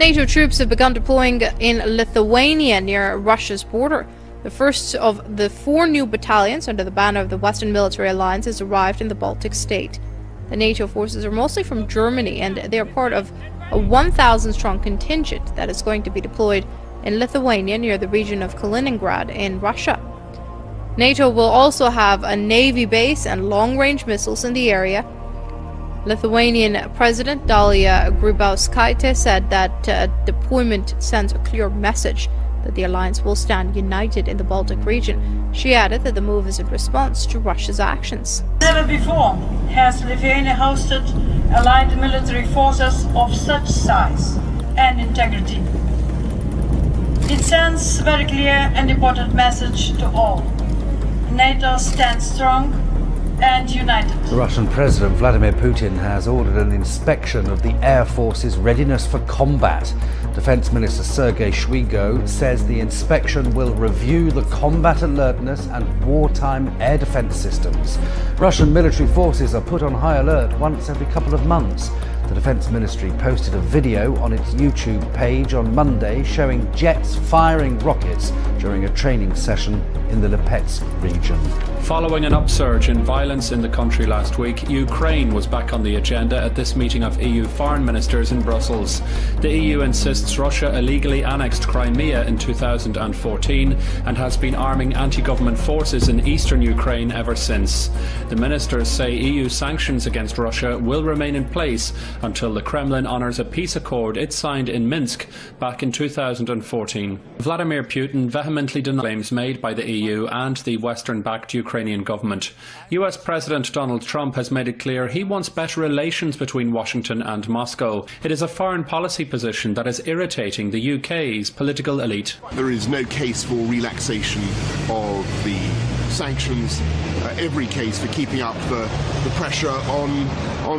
NATO troops have begun deploying in Lithuania near Russia's border. The first of the 4 new battalions under the banner of the Western Military Alliance has arrived in the Baltic state. The NATO forces are mostly from Germany, and they are part of a 1,000-strong contingent that is going to be deployed in Lithuania near the region of Kaliningrad in Russia. NATO will also have a navy base and long-range missiles in the area. Lithuanian President Dalia Grybauskaitė said that deployment sends a clear message that the alliance will stand united in the Baltic region. She added that the move is in response to Russia's actions. Never before has Lithuania hosted allied military forces of such size and integrity. It sends a very clear and important message to all. NATO stands strong and united. The Russian President Vladimir Putin has ordered an inspection of the Air Force's readiness for combat. Defense Minister Sergei Shoigu says the inspection will review the combat alertness and wartime air defense systems. Russian military forces are put on high alert once every couple of months. The Defense Ministry posted a video on its YouTube page on Monday showing jets firing rockets during a training session in the Lipetsk region. Following an upsurge in violence in the country last week, Ukraine was back on the agenda at this meeting of EU foreign ministers in Brussels. The EU insists Russia illegally annexed Crimea in 2014 and has been arming anti-government forces in eastern Ukraine ever since. The ministers say EU sanctions against Russia will remain in place until the Kremlin honours a peace accord it signed in Minsk back in 2014. Vladimir Putin vehemently denies claims made by the EU and the Western-backed Ukrainian government. US President Donald Trump has made it clear he wants better relations between Washington and Moscow. It is a foreign policy position that is irritating the UK's political elite. There is no case for relaxation of the sanctions, every case for keeping up the pressure on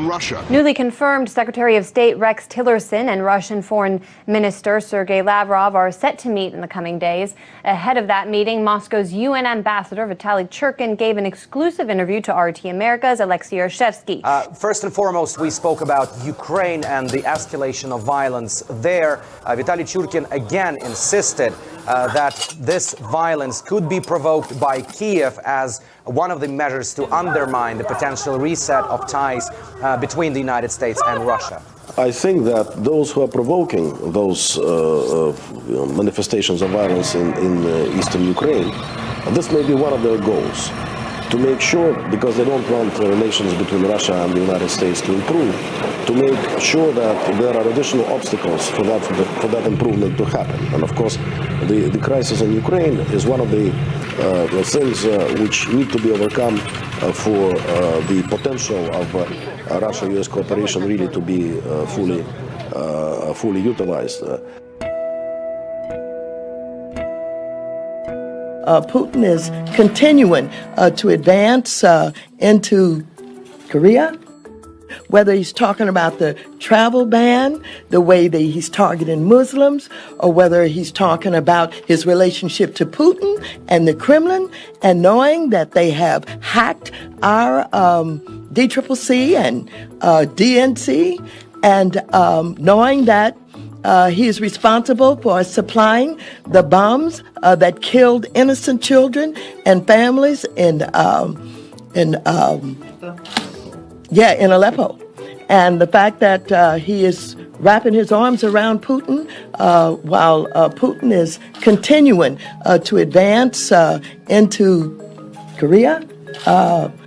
Russia. Newly confirmed Secretary of State Rex Tillerson and Russian Foreign Minister Sergei Lavrov are set to meet in the coming days. Ahead of that meeting, Moscow's UN ambassador Vitaly Churkin gave an exclusive interview to RT America's Alexei Yarshevsky. First and foremost, we spoke about Ukraine and the escalation of violence there. Vitaly Churkin again insisted that this violence could be provoked by Kiev as one of the measures to undermine the potential reset of ties between the United States and Russia. I think that those who are provoking those manifestations of violence in eastern Ukraine, this may be one of their goals, to make sure, because they don't want the relations between Russia and the United States to improve, to make sure that there are additional obstacles for that improvement to happen. And of course, the crisis in Ukraine is one of the things which need to be overcome for the potential of Russia-US cooperation really to be fully utilized. Putin is continuing to advance into Korea, whether he's talking about the travel ban, the way that he's targeting Muslims, or whether he's talking about his relationship to Putin and the Kremlin, and knowing that they have hacked our DCCC and DNC, and knowing that he is responsible for supplying the bombs that killed innocent children and families in Aleppo. And the fact that he is wrapping his arms around Putin while Putin is continuing to advance into Korea,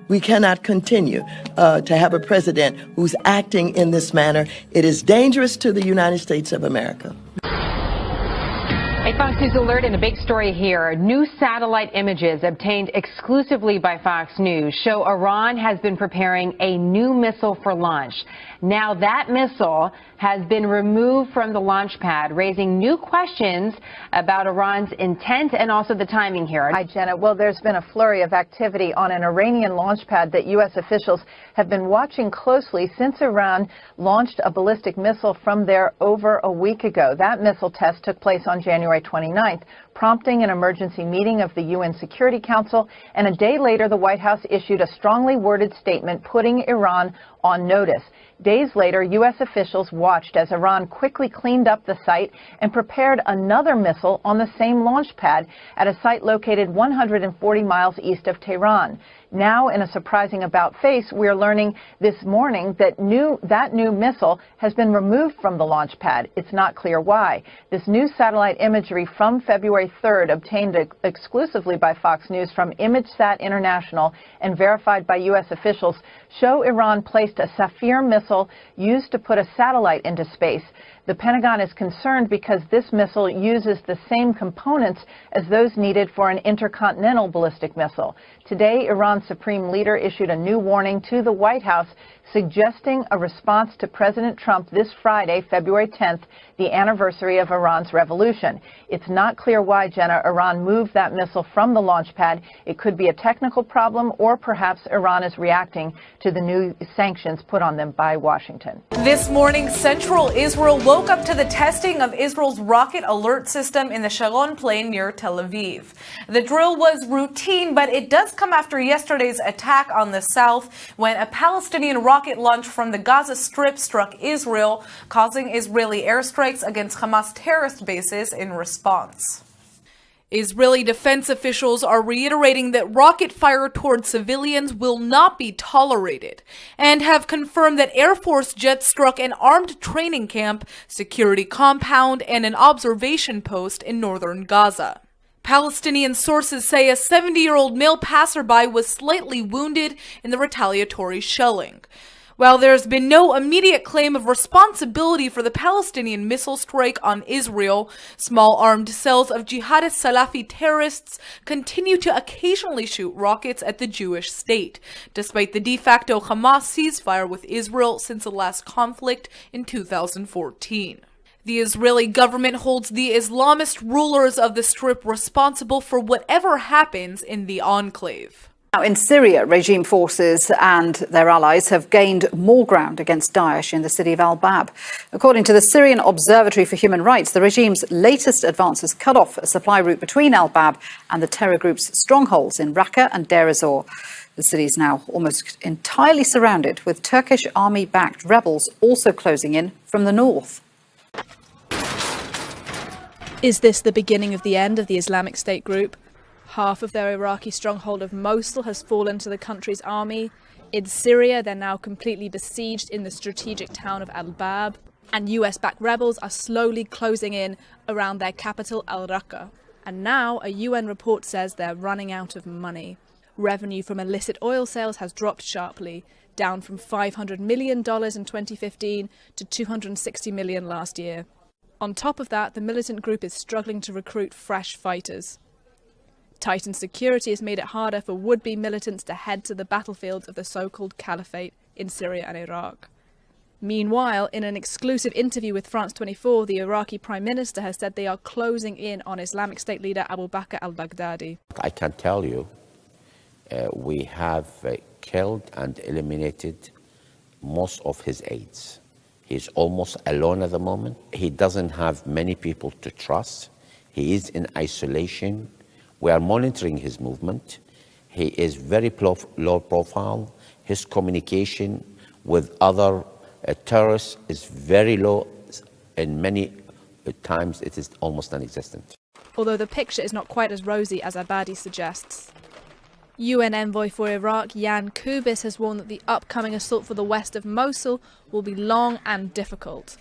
we cannot continue to have a president who's acting in this manner. It is dangerous to the United States of America. A Fox News alert and a big story here. New satellite images obtained exclusively by Fox News show Iran has been preparing a new missile for launch. Now that missile has been removed from the launch pad, raising new questions about Iran's intent and also the timing here. Hi, Jenna. Well, there's been a flurry of activity on an Iranian launch pad that U.S. officials have been watching closely since Iran launched a ballistic missile from there over a week ago. That missile test took place on January January 29th, prompting an emergency meeting of the UN Security Council, and a day later the White House issued a strongly worded statement putting Iran on notice. Days later, U.S. officials watched as Iran quickly cleaned up the site and prepared another missile on the same launch pad at a site located 140 miles east of Tehran. Now, in a surprising about-face, we're learning this morning that new missile has been removed from the launch pad. It's not clear why. This new satellite imagery from February 3rd, obtained exclusively by Fox News from ImageSat International and verified by U.S. officials, show Iran placed a Safir missile used to put a satellite into space. The Pentagon is concerned because this missile uses the same components as those needed for an intercontinental ballistic missile. Today, Iran's supreme leader issued a new warning to the White House, suggesting a response to President Trump this Friday, February 10th, the anniversary of Iran's revolution. It's not clear why, Jenna, Iran moved that missile from the launch pad. It could be a technical problem, or perhaps Iran is reacting to the new sanctions put on them by Washington. This morning, central Israel woke up to the testing of Israel's rocket alert system in the Sharon plain near Tel Aviv. The drill was routine, but it does come after yesterday's attack on the south when a Palestinian rocket launch from the Gaza Strip struck Israel, causing Israeli airstrikes against Hamas terrorist bases in response. Israeli defense officials are reiterating that rocket fire toward civilians will not be tolerated and have confirmed that Air Force jets struck an armed training camp, security compound, and an observation post in northern Gaza. Palestinian sources say a 70-year-old male passerby was slightly wounded in the retaliatory shelling. While there's been no immediate claim of responsibility for the Palestinian missile strike on Israel, small armed cells of jihadist Salafi terrorists continue to occasionally shoot rockets at the Jewish state, despite the de facto Hamas ceasefire with Israel since the last conflict in 2014. The Israeli government holds the Islamist rulers of the Strip responsible for whatever happens in the enclave. Now, in Syria, regime forces and their allies have gained more ground against Daesh in the city of Al-Bab. According to the Syrian Observatory for Human Rights, the regime's latest advances cut off a supply route between Al-Bab and the terror group's strongholds in Raqqa and Deir ez-Zor. The city is now almost entirely surrounded, with Turkish army-backed rebels also closing in from the north. Is this the beginning of the end of the Islamic State group? Half of their Iraqi stronghold of Mosul has fallen to the country's army. In Syria, they're now completely besieged in the strategic town of Al-Bab. And US-backed rebels are slowly closing in around their capital, Al-Raqqa. And now a UN report says they're running out of money. Revenue from illicit oil sales has dropped sharply, down from $500 million in 2015 to $260 million last year. On top of that, the militant group is struggling to recruit fresh fighters. Tightened security has made it harder for would-be militants to head to the battlefields of the so-called caliphate in Syria and Iraq. Meanwhile, in an exclusive interview with France 24, the Iraqi Prime Minister has said they are closing in on Islamic State leader Abu Bakr al-Baghdadi. I can tell you, we have killed and eliminated most of his aides. He's almost alone at the moment. He doesn't have many people to trust. He is in isolation. We are monitoring his movement. He is very low profile. His communication with other terrorists is very low, and many times it is almost non-existent. Although the picture is not quite as rosy as Abadi suggests. UN envoy for Iraq, Jan Kubis, has warned that the upcoming assault for the west of Mosul will be long and difficult.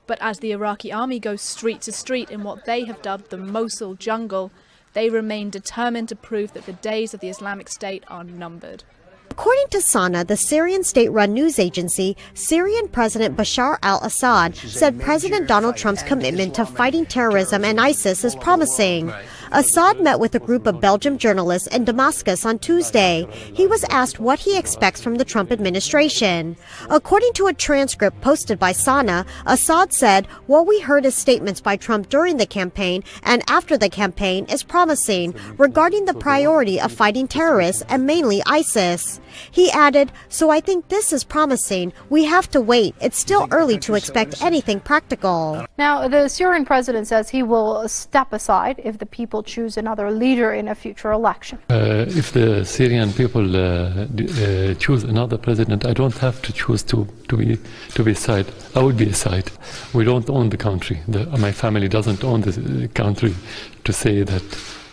But as the Iraqi army goes street to street in what they have dubbed the Mosul jungle, they remain determined to prove that the days of the Islamic State are numbered. According to Sana, the Syrian state-run news agency, Syrian President Bashar al-Assad said President Donald Trump's commitment to fighting terrorism and ISIS is promising. Assad met with a group of Belgian journalists in Damascus on Tuesday. He was asked what he expects from the Trump administration. According to a transcript posted by Sana, Assad said, "What we heard as statements by Trump during the campaign and after the campaign is promising regarding the priority of fighting terrorists and mainly ISIS." He added, "So I think this is promising. We have to wait. It's still early to expect anything practical." Now, the Syrian president says he will step aside if the people choose another leader in a future election. If the Syrian people choose another president, I don't have to choose to be side. I would be a side. We don't own the country. My family doesn't own the country to say that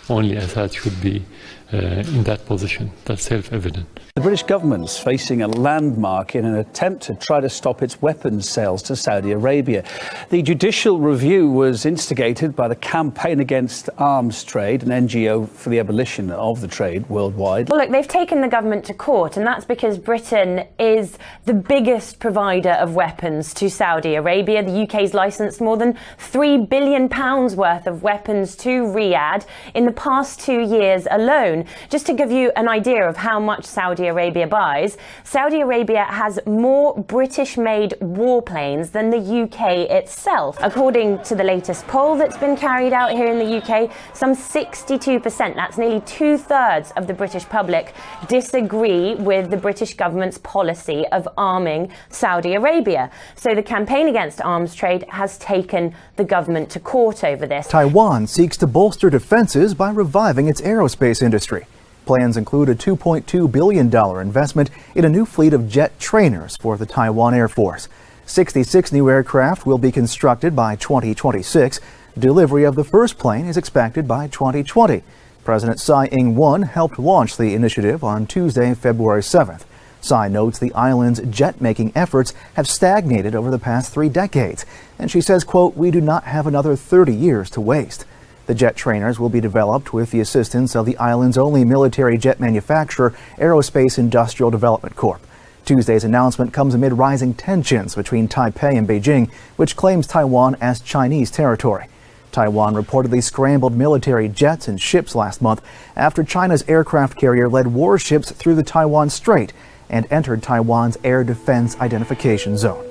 only Assad should be in that position. That's self-evident. The British government's facing a landmark in an attempt to try to stop its weapons sales to Saudi Arabia. The judicial review was instigated by the Campaign Against Arms Trade, an NGO for the abolition of the trade worldwide. Well, look, they've taken the government to court, and that's because Britain is the biggest provider of weapons to Saudi Arabia. The UK's licensed more than £3 billion worth of weapons to Riyadh in the past 2 years alone. Just to give you an idea of how much Saudi Arabia buys, Saudi Arabia has more British-made warplanes than the UK itself. According to the latest poll that's been carried out here in the UK, some 62%, that's nearly 2/3 of the British public, disagree with the British government's policy of arming Saudi Arabia. So the Campaign Against Arms Trade has taken the government to court over this. Taiwan seeks to bolster defenses by reviving its aerospace industry. Plans include a $2.2 billion investment in a new fleet of jet trainers for the Taiwan Air Force. 66 new aircraft will be constructed by 2026. Delivery of the first plane is expected by 2020. President Tsai Ing-wen helped launch the initiative on Tuesday, February 7th. Tsai notes the island's jet-making efforts have stagnated over the past 3 decades, and she says, quote, "We do not have another 30 years to waste." The jet trainers will be developed with the assistance of the island's only military jet manufacturer, Aerospace Industrial Development Corp. Tuesday's announcement comes amid rising tensions between Taipei and Beijing, which claims Taiwan as Chinese territory. Taiwan reportedly scrambled military jets and ships last month after China's aircraft carrier led warships through the Taiwan Strait and entered Taiwan's air defense identification zone.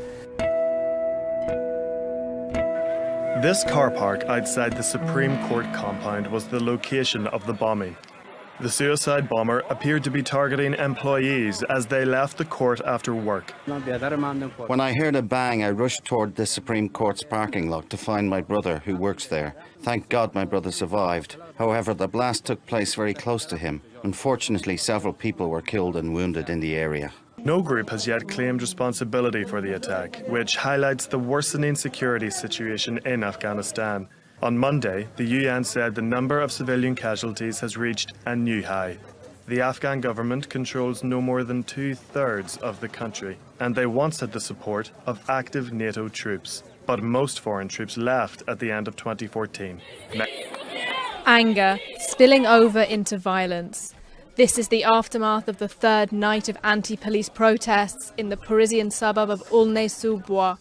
This car park outside the Supreme Court compound was the location of the bombing. The suicide bomber appeared to be targeting employees as they left the court after work. When I heard a bang, I rushed toward the Supreme Court's parking lot to find my brother, who works there. Thank God my brother survived. However, the blast took place very close to him. Unfortunately, several people were killed and wounded in the area. No group has yet claimed responsibility for the attack, which highlights the worsening security situation in Afghanistan. On Monday, the UN said the number of civilian casualties has reached a new high. The Afghan government controls no more than 2/3 of the country, and they once had the support of active NATO troops. But most foreign troops left at the end of 2014. Anger spilling over into violence. This is the aftermath of the third night of anti-police protests in the Parisian suburb of Aulnay-sous-Bois.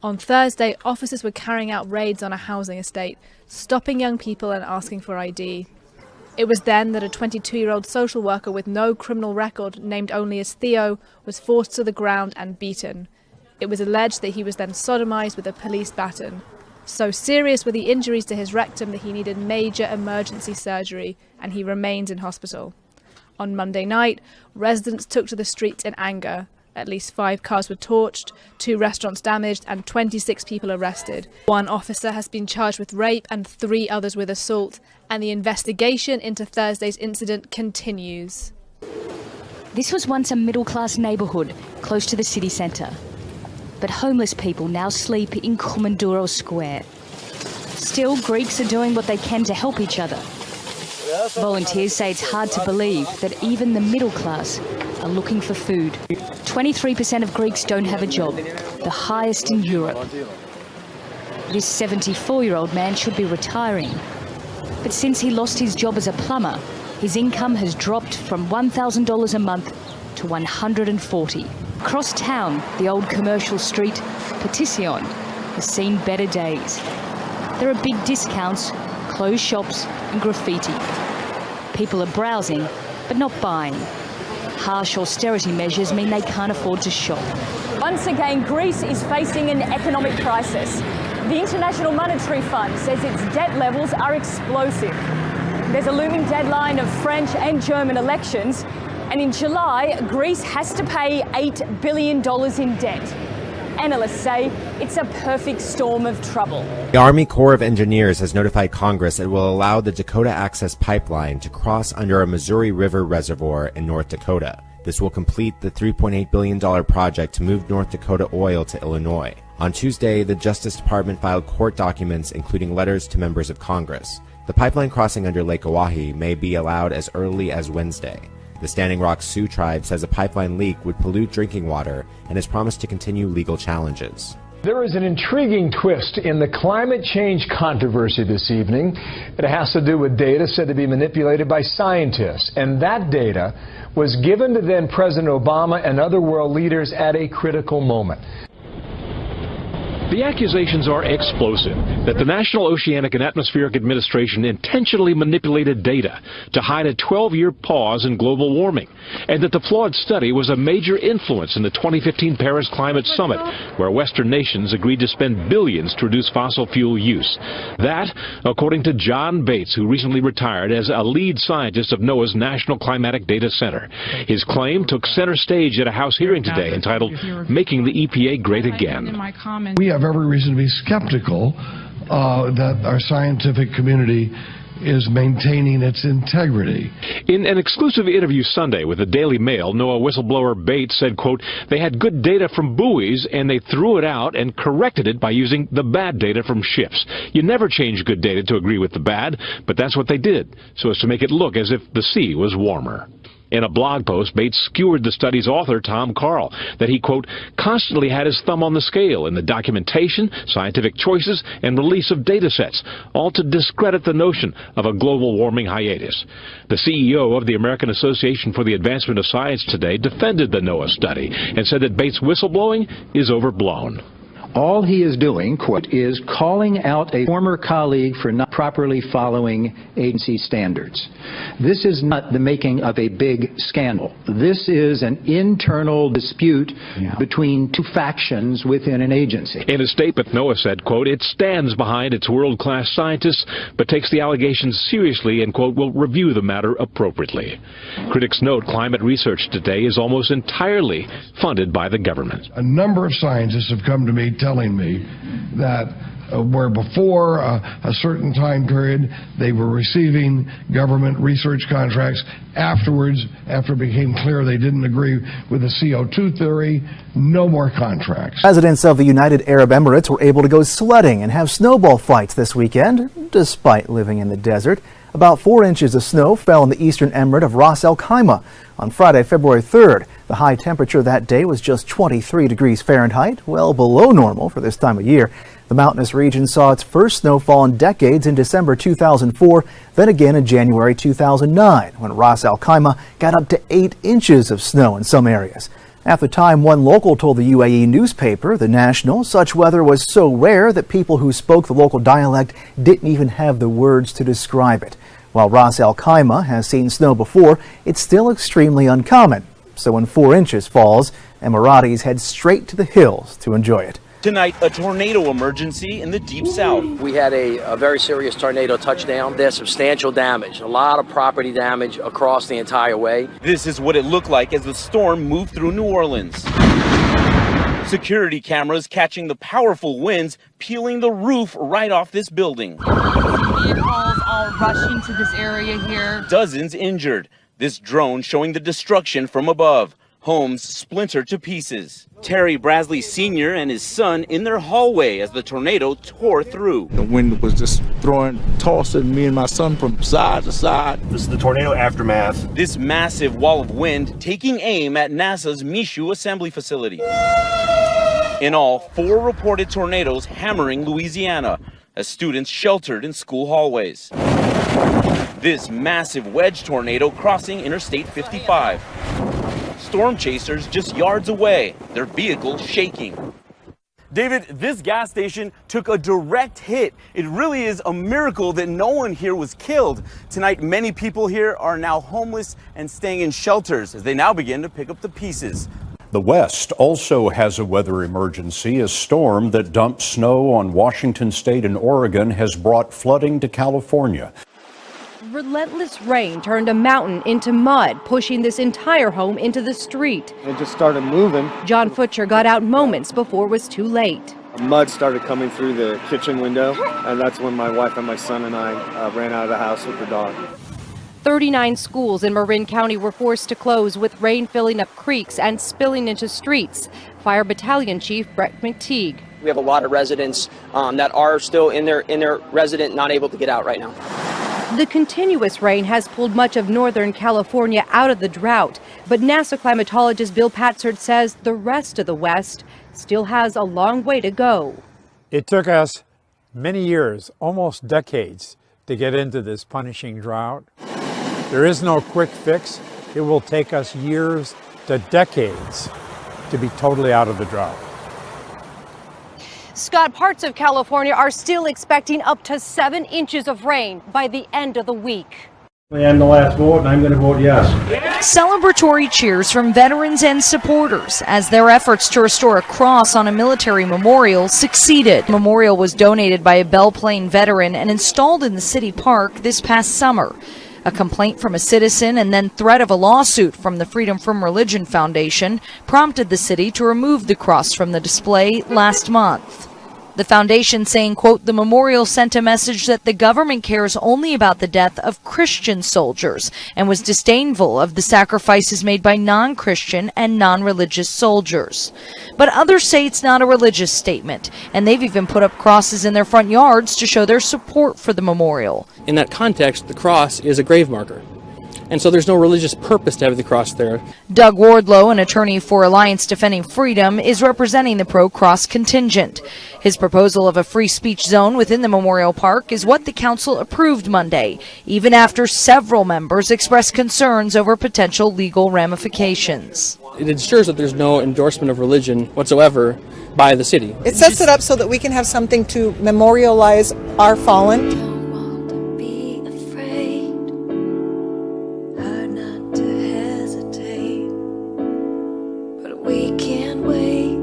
On Thursday, officers were carrying out raids on a housing estate, stopping young people and asking for ID. It was then that a 22-year-old social worker with no criminal record, named only as Theo, was forced to the ground and beaten. It was alleged that he was then sodomized with a police baton. So serious were the injuries to his rectum that he needed major emergency surgery, and he remains in hospital. On Monday night, residents took to the streets in anger. At least 5 cars were torched, 2 restaurants damaged, and 26 people arrested. 1 officer has been charged with rape and 3 others with assault, and the investigation into Thursday's incident continues. This was once a middle-class neighbourhood close to the city centre. But homeless people now sleep in Komandoro Square. Still, Greeks are doing what they can to help each other. Volunteers say it's hard to believe that even the middle class are looking for food. 23% of Greeks don't have a job, the highest in Europe. This 74-year-old man should be retiring. But since he lost his job as a plumber, his income has dropped from $1,000 a month to $140. Across town, the old commercial street, Petition, has seen better days. There are big discounts, closed shops and graffiti. People are browsing, but not buying. Harsh austerity measures mean they can't afford to shop. Once again, Greece is facing an economic crisis. The International Monetary Fund says its debt levels are explosive. There's a looming deadline of French and German elections, And in July, Greece has to pay $8 billion in debt. Analysts say it's a perfect storm of trouble. The Army Corps of Engineers has notified Congress it will allow the Dakota Access Pipeline to cross under a Missouri River reservoir in North Dakota. This will complete the $3.8 billion project to move North Dakota oil to Illinois. On Tuesday, the Justice Department filed court documents including letters to members of Congress. The pipeline crossing under Lake Oahe may be allowed as early as Wednesday. The Standing Rock Sioux tribe says a pipeline leak would pollute drinking water and has promised to continue legal challenges. There is an intriguing twist in the climate change controversy this evening. It has to do with data said to be manipulated by scientists, and that data was given to then President Obama and other world leaders at a critical moment. The accusations are explosive that the National Oceanic and Atmospheric Administration intentionally manipulated data to hide a 12-year pause in global warming, and that the flawed study was a major influence in the 2015 Paris Climate Summit, where Western nations agreed to spend billions to reduce fossil fuel use. That, according to John Bates, who recently retired as a lead scientist of NOAA's National Climatic Data Center. His claim took center stage at a House hearing today entitled "Making the EPA Great Again." We have every reason to be skeptical that our scientific community is maintaining its integrity. In an exclusive interview Sunday with the Daily Mail, NOAA whistleblower Bates said, quote, "They had good data from buoys and they threw it out and corrected it by using the bad data from ships. You never change good data to agree with the bad, but that's what they did, so as to make it look as if the sea was warmer." In a blog post, Bates skewered the study's author, Tom Carl, that he, quote, "constantly had his thumb on the scale in the documentation, scientific choices, and release of data sets, all to discredit the notion of a global warming hiatus." The CEO of the American Association for the Advancement of Science today defended the NOAA study and said that Bates' whistleblowing is overblown. All he is doing, quote, is calling out a former colleague for not properly following agency standards. This is not the making of a big scandal. This is an internal dispute between two factions within an agency. In a statement, NOAA said, quote, "It stands behind its world-class scientists, but takes the allegations seriously and, quote, will review the matter appropriately." Critics note climate research today is almost entirely funded by the government. A number of scientists have come to me telling me that where before a certain time period they were receiving government research contracts, afterwards, after it became clear they didn't agree with the CO2 theory, no more contracts. Residents of the United Arab Emirates were able to go sledding and have snowball fights this weekend, despite living in the desert. About 4 inches of snow fell in the eastern emirate of Ras Al Khaimah on Friday, February 3rd. The high temperature that day was just 23 degrees Fahrenheit, well below normal for this time of year. The mountainous region saw its first snowfall in decades in December 2004, then again in January 2009, when Ras Al Khaimah got up to 8 inches of snow in some areas. At the time, one local told the UAE newspaper, The National, such weather was so rare that people who spoke the local dialect didn't even have the words to describe it. While Ras Al Khaimah has seen snow before, it's still extremely uncommon. So when 4 inches falls, Emiratis head straight to the hills to enjoy it. Tonight, a tornado emergency in the deep south. We had a very serious tornado touchdown. There's substantial damage, a lot of property damage across the entire way. This is what it looked like as the storm moved through New Orleans. Security cameras catching the powerful winds peeling the roof right off this building. Vehicles all rushing to this area here. Dozens injured. This drone showing the destruction from above. Homes splintered to pieces. Terry Brasley Sr. and his son in their hallway as the tornado tore through. The wind was just tossing me and my son from side to side. This is the tornado aftermath. This massive wall of wind taking aim at NASA's Michoud assembly facility. In all, 4 reported tornadoes hammering Louisiana as students sheltered in school hallways. This massive wedge tornado crossing Interstate 55. Storm chasers just yards away, their vehicle shaking. David, this gas station took a direct hit. It really is a miracle that no one here was killed. Tonight, many people here are now homeless and staying in shelters as they now begin to pick up the pieces. The West also has a weather emergency. A storm that dumped snow on Washington State and Oregon has brought flooding to California. relentless rain turned a mountain into mud, pushing this entire home into the street. It just started moving. John Futcher got out moments before it was too late. Mud started coming through the kitchen window, and that's when my wife and my son and I ran out of the house with the dog. 39 schools in Marin County were forced to close with rain filling up creeks and spilling into streets. Fire Battalion Chief Brett McTeague. We have a lot of residents that are still in their resident, not able to get out right now. The continuous rain has pulled much of Northern California out of the drought, but NASA climatologist Bill Patzert says the rest of the West still has a long way to go. It took us many years, almost decades, to get into this punishing drought. There is no quick fix. It will take us years to decades to be totally out of the drought. Scott, parts of California are still expecting up to 7 inches of rain by the end of the week. I'm the last vote, and I'm going to vote yes. Celebratory cheers from veterans and supporters as their efforts to restore a cross on a military memorial succeeded. The memorial was donated by a Belle Plaine veteran and installed in the city park this past summer. A complaint from a citizen and then threat of a lawsuit from the Freedom from Religion Foundation prompted the city to remove the cross from the display last month. The foundation saying, quote, the memorial sent a message that the government cares only about the death of Christian soldiers and was disdainful of the sacrifices made by non-Christian and non-religious soldiers. But others say it's not a religious statement, and they've even put up crosses in their front yards to show their support for the memorial. In that context, the cross is a grave marker. And so there's no religious purpose to have the cross there. Doug Wardlow, an attorney for Alliance Defending Freedom, is representing the pro-cross contingent. His proposal of a free speech zone within the memorial park is what the council approved Monday, even after several members expressed concerns over potential legal ramifications. It ensures that there's no endorsement of religion whatsoever by the city. It sets it up so that we can have something to memorialize our fallen. We can't wait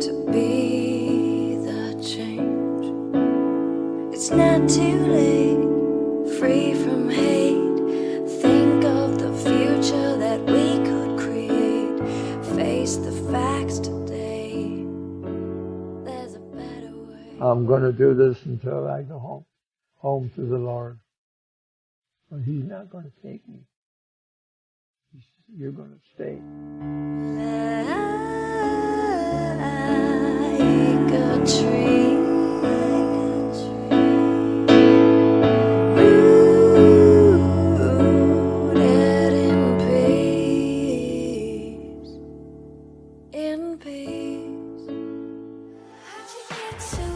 to be the change. It's not too late, free from hate. Think of the future that we could create. Face the facts today. There's a better way. I'm going to do this until I go home to the Lord. But He's not going to take me. You're going to stay. Like a tree, rooted in peace, in peace. How'd you get so